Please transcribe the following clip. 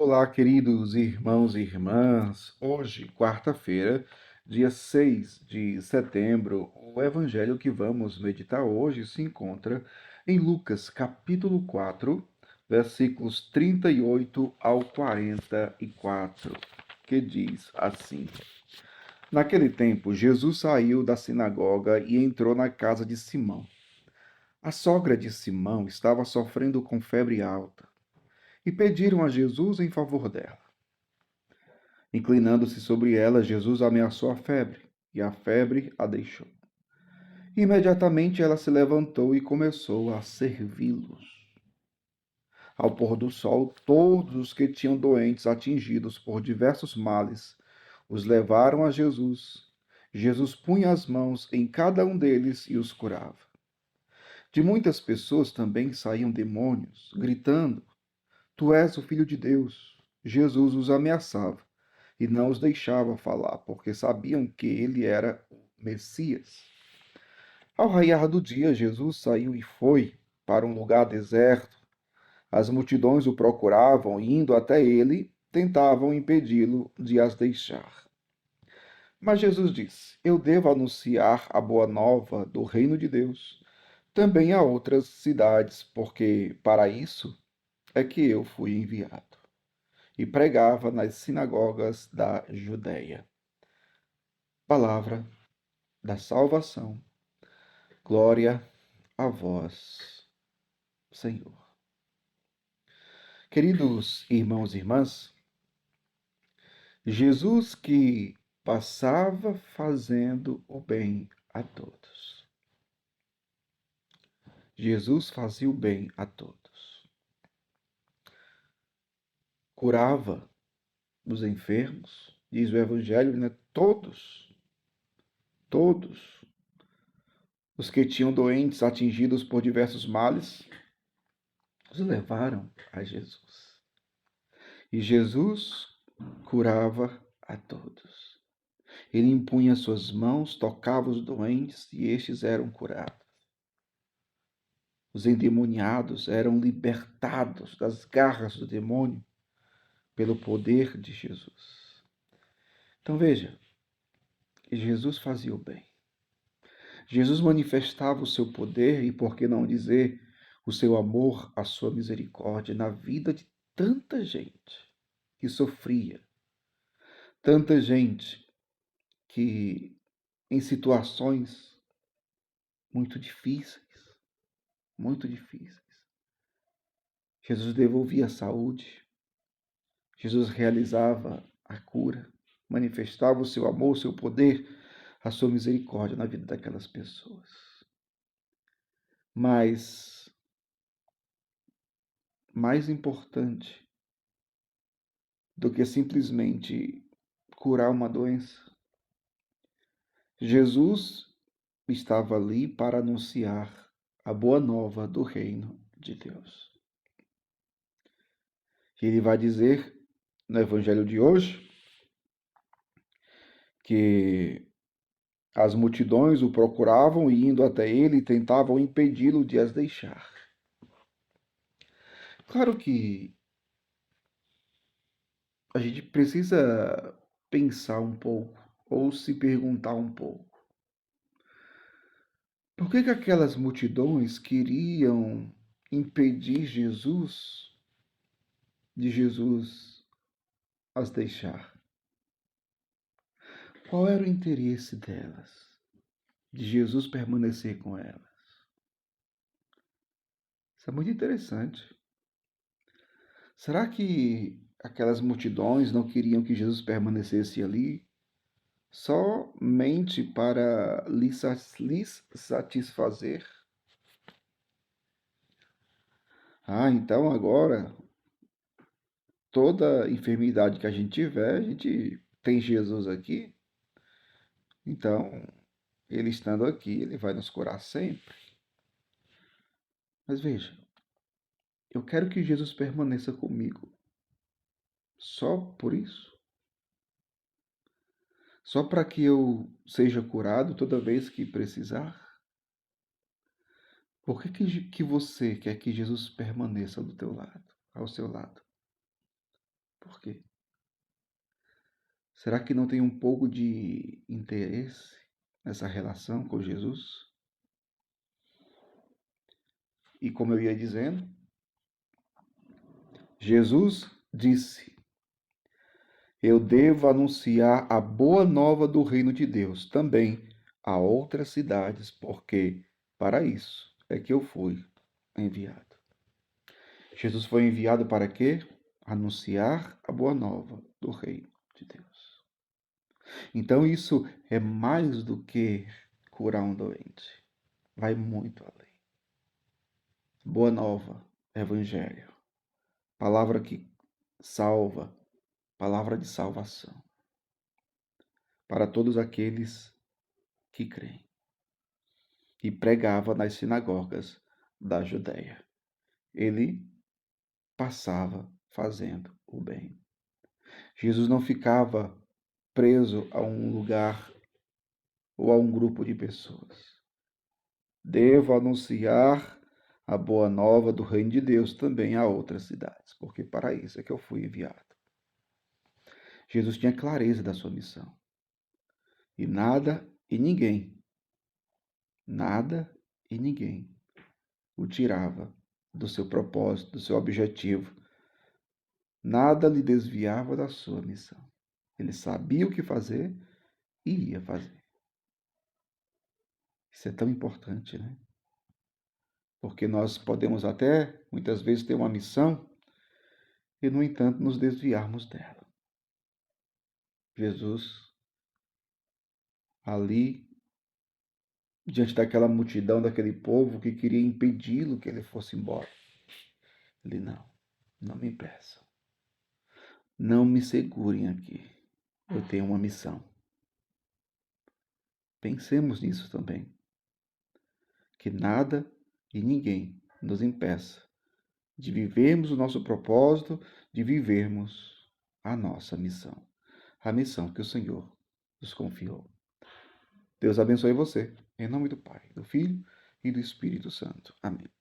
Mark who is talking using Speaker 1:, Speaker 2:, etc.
Speaker 1: Olá, queridos irmãos e irmãs. Hoje, quarta-feira, dia 6 de setembro, o evangelho que vamos meditar hoje se encontra em Lucas, capítulo 4, versículos 38 ao 44, que diz assim: Naquele tempo, Jesus saiu da sinagoga e entrou na casa de Simão. A sogra de Simão estava sofrendo com febre alta e pediram a Jesus em favor dela. Inclinando-se sobre ela, Jesus ameaçou a febre, e a febre a deixou. Imediatamente ela se levantou e começou a servi-los. Ao pôr do sol, todos os que tinham doentes atingidos por diversos males os levaram a Jesus. Jesus punha as mãos em cada um deles e os curava. De muitas pessoas também saíam demônios, gritando: Tu és o Filho de Deus. Jesus os ameaçava e não os deixava falar, porque sabiam que ele era o Messias. Ao raiar do dia, Jesus saiu e foi para um lugar deserto. As multidões o procuravam e, indo até ele, tentavam impedi-lo de as deixar. Mas Jesus disse: Eu devo anunciar a boa nova do reino de Deus também a outras cidades, porque para isso é que eu fui enviado. E pregava nas sinagogas da Judéia. Palavra da salvação. Glória a vós, Senhor. Queridos irmãos e irmãs, Jesus que passava fazendo o bem a todos. Jesus fazia o bem a todos. Curava os enfermos, diz o Evangelho, né? Todos os que tinham doentes atingidos por diversos males, os levaram a Jesus. E Jesus curava a todos. Ele impunha suas mãos, tocava os doentes e estes eram curados. Os endemoniados eram libertados das garras do demônio pelo poder de Jesus. Então veja, Jesus fazia o bem. Jesus manifestava o seu poder e, por que não dizer, o seu amor, a sua misericórdia na vida de tanta gente que sofria, tanta gente que em situações muito difíceis, muito difíceis. Jesus devolvia a saúde, Jesus realizava a cura, manifestava o seu amor, o seu poder, a sua misericórdia na vida daquelas pessoas. Mas, mais importante do que simplesmente curar uma doença, Jesus estava ali para anunciar a boa nova do reino de Deus. E ele vai dizer no evangelho de hoje que as multidões o procuravam e, indo até ele, tentavam impedi-lo de as deixar. Claro que a gente precisa pensar um pouco, ou se perguntar um pouco. Por que aquelas multidões queriam impedir de Jesus as deixar? Qual era o interesse delas, de Jesus permanecer com elas? Isso é muito interessante. Será que aquelas multidões não queriam que Jesus permanecesse ali somente para lhes satisfazer? Ah, então agora toda enfermidade que a gente tiver, a gente tem Jesus aqui. Então, ele estando aqui, ele vai nos curar sempre. Mas veja, eu quero que Jesus permaneça comigo. Só por isso? Só para que eu seja curado toda vez que precisar? Por que você quer que Jesus permaneça do teu lado, ao seu lado? Por quê? Será que não tem um pouco de interesse nessa relação com Jesus? E como eu ia dizendo, Jesus disse: Eu devo anunciar a boa nova do reino de Deus também a outras cidades, porque para isso é que eu fui enviado. Jesus foi enviado para quê? Anunciar a boa nova do reino de Deus. Então isso é mais do que curar um doente. Vai muito além. Boa nova, evangelho. Palavra que salva, palavra de salvação para todos aqueles que creem. E pregava nas sinagogas da Judéia. Ele passava fazendo o bem. Jesus não ficava preso a um lugar ou a um grupo de pessoas. Devo anunciar a boa nova do reino de Deus também a outras cidades, porque para isso é que eu fui enviado. Jesus tinha clareza da sua missão. E nada e ninguém o tirava do seu propósito, do seu objetivo. Nada lhe desviava da sua missão. Ele sabia o que fazer e ia fazer. Isso é tão importante, né? Porque nós podemos até, muitas vezes, ter uma missão e, no entanto, nos desviarmos dela. Jesus, ali, diante daquela multidão, daquele povo que queria impedi-lo que ele fosse embora. Ele, não me impeçam. Não me segurem aqui. Eu tenho uma missão. Pensemos nisso também. Que nada e ninguém nos impeça de vivermos o nosso propósito, de vivermos a nossa missão. A missão que o Senhor nos confiou. Deus abençoe você. Em nome do Pai, do Filho e do Espírito Santo. Amém.